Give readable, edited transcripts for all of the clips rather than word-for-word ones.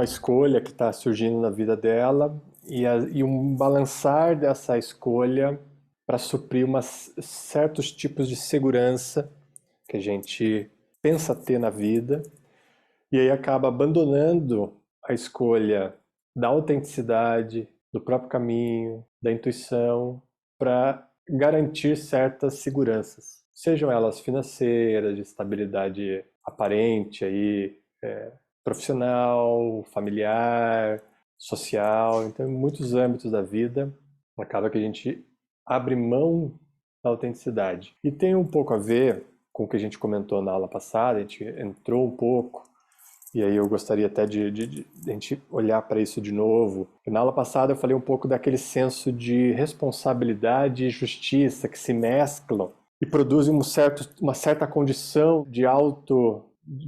escolha que está surgindo na vida dela e um balançar dessa escolha para suprir certos tipos de segurança que a gente pensa ter na vida, e aí acaba abandonando a escolha da autenticidade, do próprio caminho, da intuição, para garantir certas seguranças, sejam elas financeiras, de estabilidade aparente, aí, profissional, familiar, social. Então, em muitos âmbitos da vida, acaba que a gente abre mão da autenticidade. E tem um pouco a ver com o que a gente comentou na aula passada, a gente entrou um pouco, e aí eu gostaria até de a gente olhar para isso de novo. Na aula passada eu falei um pouco daquele senso de responsabilidade e justiça que se mesclam e produzem uma certa condição de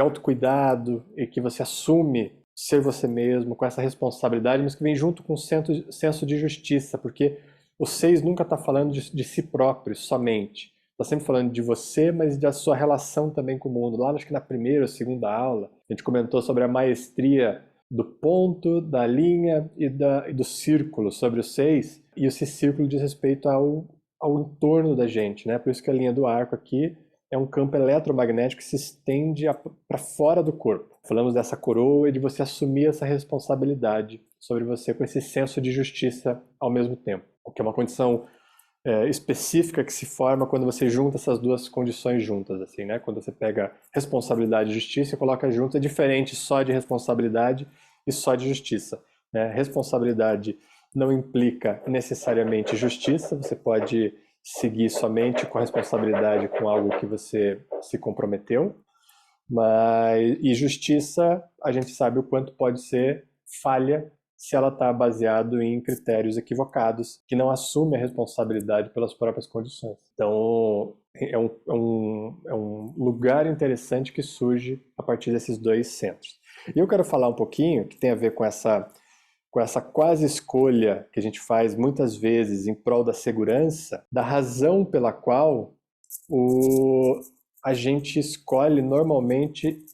autocuidado, e que você assume ser você mesmo com essa responsabilidade, mas que vem junto com um senso de justiça, porque o 6 nunca está falando de si próprio somente. Está sempre falando de você, mas da sua relação também com o mundo. Lá, acho que na primeira ou segunda aula, a gente comentou sobre a maestria do ponto, da linha e do círculo sobre o 6, e esse círculo diz respeito ao entorno da gente, né? Por isso que a linha do arco aqui é um campo eletromagnético que se estende para fora do corpo. Falamos dessa coroa e de você assumir essa responsabilidade sobre você com esse senso de justiça ao mesmo tempo, o que é uma condição específica que se forma quando você junta essas duas condições juntas, assim, né? Quando você pega responsabilidade e justiça e coloca junto, é diferente só de responsabilidade e só de justiça, né? Responsabilidade não implica necessariamente justiça, você pode seguir somente com a responsabilidade com algo que você se comprometeu, e justiça, a gente sabe o quanto pode ser falha se ela está baseado em critérios equivocados, que não assume a responsabilidade pelas próprias condições. Então, é um lugar interessante que surge a partir desses dois centros. E eu quero falar um pouquinho, que tem a ver com essa quase escolha que a gente faz muitas vezes em prol da segurança, da razão pela qual a gente escolhe normalmente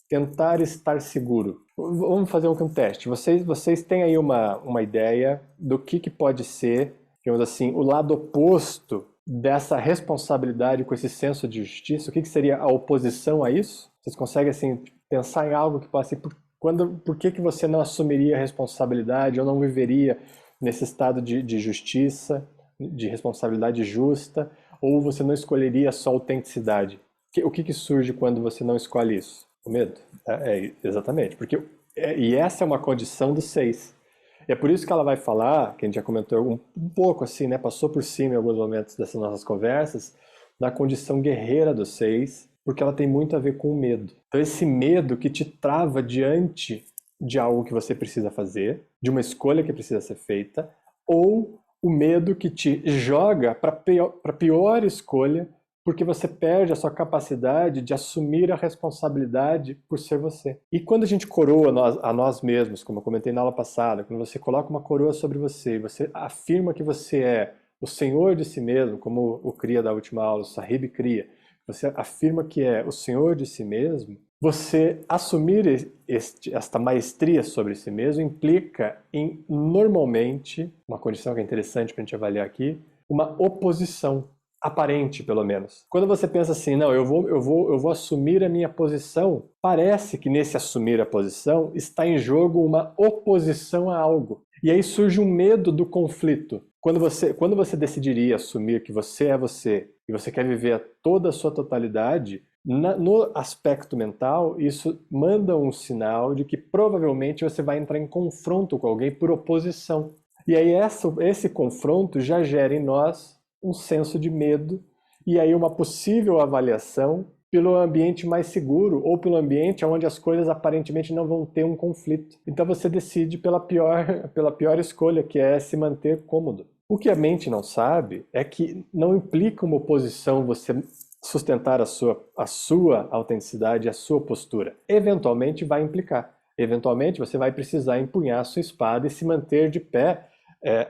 tentar estar seguro. Vamos fazer um teste. Vocês têm aí uma ideia do que pode ser, digamos assim, o lado oposto dessa responsabilidade com esse senso de justiça? O que seria a oposição a isso? Vocês conseguem assim, pensar em algo que possa ser... Por que você não assumiria a responsabilidade ou não viveria nesse estado de justiça, de responsabilidade justa, ou você não escolheria só autenticidade? O que surge quando você não escolhe isso? O medo. Exatamente. E essa é uma condição do 6. É por isso que ela vai falar, que a gente já comentou um pouco assim, né? Passou por cima em alguns momentos dessas nossas conversas, da condição guerreira do 6, porque ela tem muito a ver com o medo. Então esse medo que te trava diante de algo que você precisa fazer, de uma escolha que precisa ser feita, ou o medo que te joga para a pior escolha, porque você perde a sua capacidade de assumir a responsabilidade por ser você. E quando a gente coroa a nós mesmos, como eu comentei na aula passada, quando você coloca uma coroa sobre você e você afirma que você é o senhor de si mesmo, como o Kriya da última aula, o Sahib Kriya, você afirma que é o senhor de si mesmo, você assumir esta maestria sobre si mesmo implica em, normalmente, uma condição que é interessante para a gente avaliar aqui, uma oposição. Aparente, pelo menos. Quando você pensa assim, não, eu vou assumir a minha posição, parece que nesse assumir a posição está em jogo uma oposição a algo. E aí surge um medo do conflito. Quando você decidiria assumir que você é você e você quer viver toda a sua totalidade, no aspecto mental, isso manda um sinal de que provavelmente você vai entrar em confronto com alguém por oposição. E aí esse confronto já gera em nós um senso de medo, e aí uma possível avaliação pelo ambiente mais seguro, ou pelo ambiente onde as coisas aparentemente não vão ter um conflito. Então você decide pela pior escolha, que é se manter cômodo. O que a mente não sabe é que não implica uma oposição você sustentar a sua autenticidade, a sua postura. Eventualmente vai implicar. Eventualmente você vai precisar empunhar a sua espada e se manter de pé,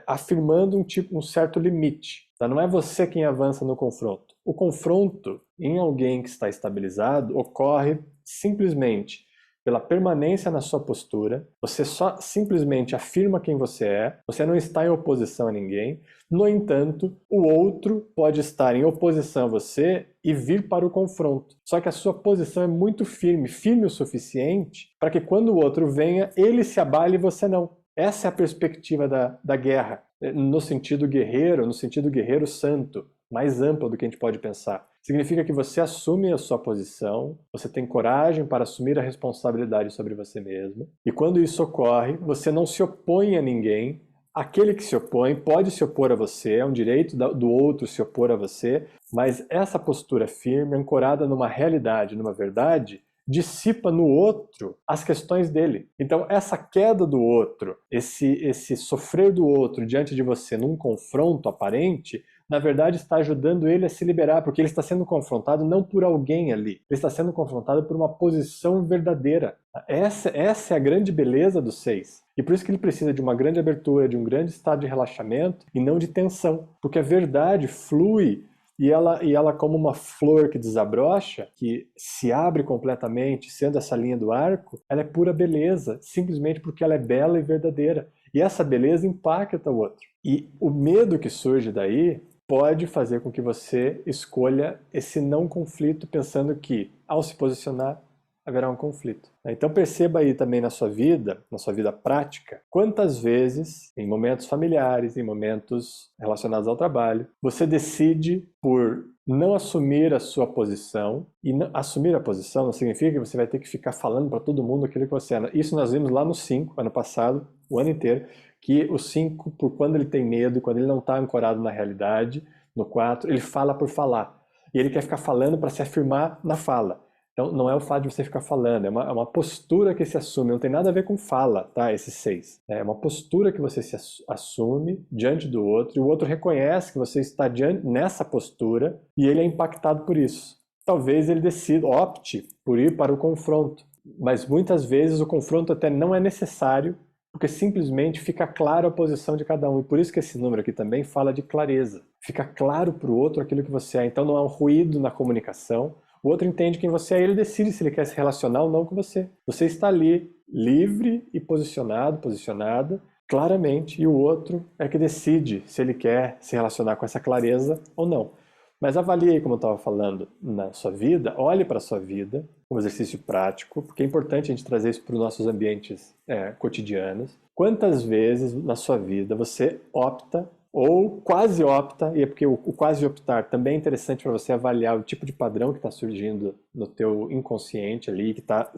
afirmando um certo limite. Tá? Não é você quem avança no confronto. O confronto em alguém que está estabilizado ocorre simplesmente pela permanência na sua postura, você só simplesmente afirma quem você é, você não está em oposição a ninguém. No entanto, o outro pode estar em oposição a você e vir para o confronto. Só que a sua posição é muito firme, firme o suficiente para que quando o outro venha, ele se abale e você não. Essa é a perspectiva da guerra, no sentido guerreiro santo, mais amplo do que a gente pode pensar. Significa que você assume a sua posição, você tem coragem para assumir a responsabilidade sobre você mesmo, e quando isso ocorre, você não se opõe a ninguém. Aquele que se opõe pode se opor a você, é um direito do outro se opor a você, mas essa postura firme, ancorada numa realidade, numa verdade, dissipa no outro as questões dele. Então, essa queda do outro, esse sofrer do outro diante de você num confronto aparente, na verdade está ajudando ele a se liberar, porque ele está sendo confrontado não por alguém ali, ele está sendo confrontado por uma posição verdadeira. Essa é a grande beleza do 6. E por isso que ele precisa de uma grande abertura, de um grande estado de relaxamento e não de tensão, porque a verdade flui. E ela, como uma flor que desabrocha, que se abre completamente, sendo essa linha do arco, ela é pura beleza, simplesmente porque ela é bela e verdadeira. E essa beleza impacta o outro. E o medo que surge daí pode fazer com que você escolha esse não conflito, pensando que, ao se posicionar, haverá um conflito. Então perceba aí também na sua vida prática, quantas vezes, em momentos familiares, em momentos relacionados ao trabalho, você decide por não assumir a sua posição, e assumir a posição não significa que você vai ter que ficar falando para todo mundo aquilo que você é. Isso nós vimos lá no 5, ano passado, o ano inteiro, que o 5, por quando ele tem medo, quando ele não está ancorado na realidade, no 4, ele fala por falar. E ele quer ficar falando para se afirmar na fala. Então, não é o fato de você ficar falando, é uma postura que se assume, não tem nada a ver com fala, tá? Esse 6. É uma postura que você se assume diante do outro, e o outro reconhece que você está nessa postura, e ele é impactado por isso. Talvez ele opte por ir para o confronto, mas muitas vezes o confronto até não é necessário, porque simplesmente fica claro a posição de cada um. E por isso que esse número aqui também fala de clareza. Fica claro para o outro aquilo que você é. Então não há um ruído na comunicação. O outro entende quem você é e ele decide se ele quer se relacionar ou não com você. Você está ali, livre e posicionada, claramente, e o outro é que decide se ele quer se relacionar com essa clareza ou não. Mas avalie, como eu estava falando, na sua vida, olhe para a sua vida, um exercício prático, porque é importante a gente trazer isso para os nossos ambientes cotidianos. Quantas vezes na sua vida você opta ou quase opta, e é porque o quase optar também é interessante para você avaliar o tipo de padrão que está surgindo no teu inconsciente ali, que está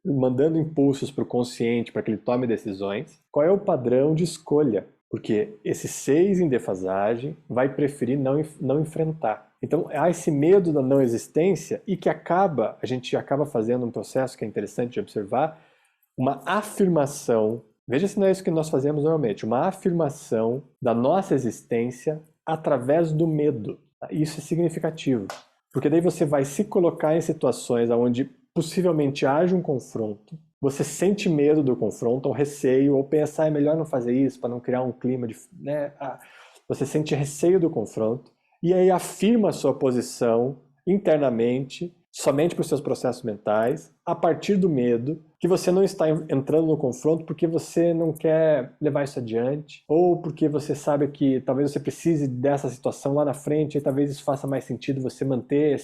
mandando impulsos para o consciente para que ele tome decisões. Qual é o padrão de escolha? Porque esse 6 em defasagem vai preferir não enfrentar. Então há esse medo da não existência e que a gente acaba fazendo um processo que é interessante de observar, uma afirmação. Veja se não é isso que nós fazemos normalmente, uma afirmação da nossa existência através do medo. Isso é significativo, porque daí você vai se colocar em situações onde possivelmente haja um confronto, você sente medo do confronto, ou receio, ou pensa, é melhor não fazer isso para não criar um clima de... Você sente receio do confronto, e aí afirma a sua posição internamente, somente para os seus processos mentais, a partir do medo, que você não está entrando no confronto porque você não quer levar isso adiante, ou porque você sabe que talvez você precise dessa situação lá na frente, e talvez isso faça mais sentido você manter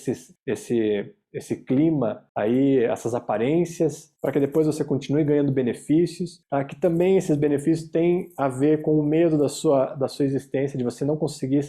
esse clima aí, essas aparências, para que depois você continue ganhando benefícios, tá? Que também esses benefícios têm a ver com o medo da sua existência, de você não conseguir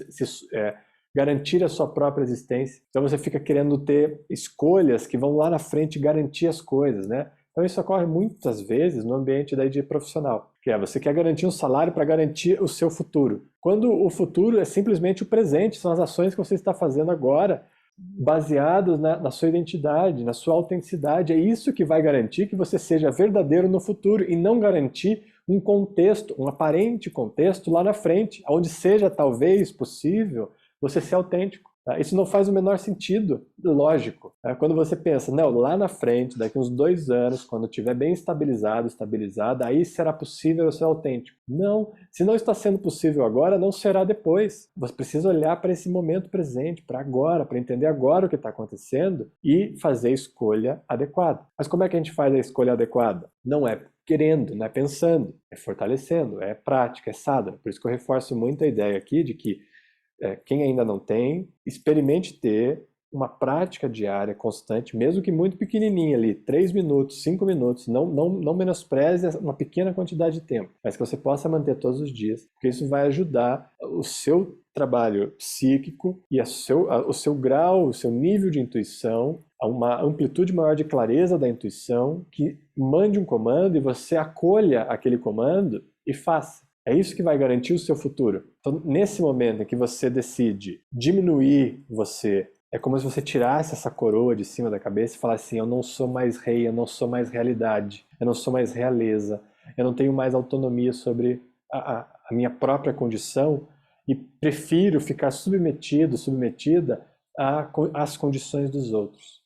garantir a sua própria existência. Então você fica querendo ter escolhas que vão lá na frente garantir as coisas, né? Então isso ocorre muitas vezes no ambiente daí de profissional, que é você quer garantir um salário para garantir o seu futuro. Quando o futuro é simplesmente o presente, são as ações que você está fazendo agora, baseadas na sua identidade, na sua autenticidade. É isso que vai garantir que você seja verdadeiro no futuro e não garantir um contexto, um aparente contexto lá na frente, onde seja talvez possível você ser autêntico. Tá? Isso não faz o menor sentido, lógico. Tá? Quando você pensa, não, lá na frente, daqui uns 2 anos, quando estiver bem estabilizada, aí será possível eu ser autêntico. Não, se não está sendo possível agora, não será depois. Você precisa olhar para esse momento presente, para agora, para entender agora o que está acontecendo e fazer a escolha adequada. Mas como é que a gente faz a escolha adequada? Não é querendo, não é pensando, é fortalecendo, é prática, é sadhana. Por isso que eu reforço muito a ideia aqui de que quem ainda não tem, experimente ter uma prática diária constante, mesmo que muito pequenininha ali, 3 minutos, 5 minutos, não menospreze uma pequena quantidade de tempo, mas que você possa manter todos os dias, porque isso vai ajudar o seu trabalho psíquico e o seu grau, o seu nível de intuição, a uma amplitude maior de clareza da intuição, que mande um comando e você acolha aquele comando e faça. É isso que vai garantir o seu futuro. Então, nesse momento em que você decide diminuir você, é como se você tirasse essa coroa de cima da cabeça e falasse assim: eu não sou mais rei, eu não sou mais realidade, eu não sou mais realeza, eu não tenho mais autonomia sobre a minha própria condição e prefiro ficar submetido, submetida às condições dos outros.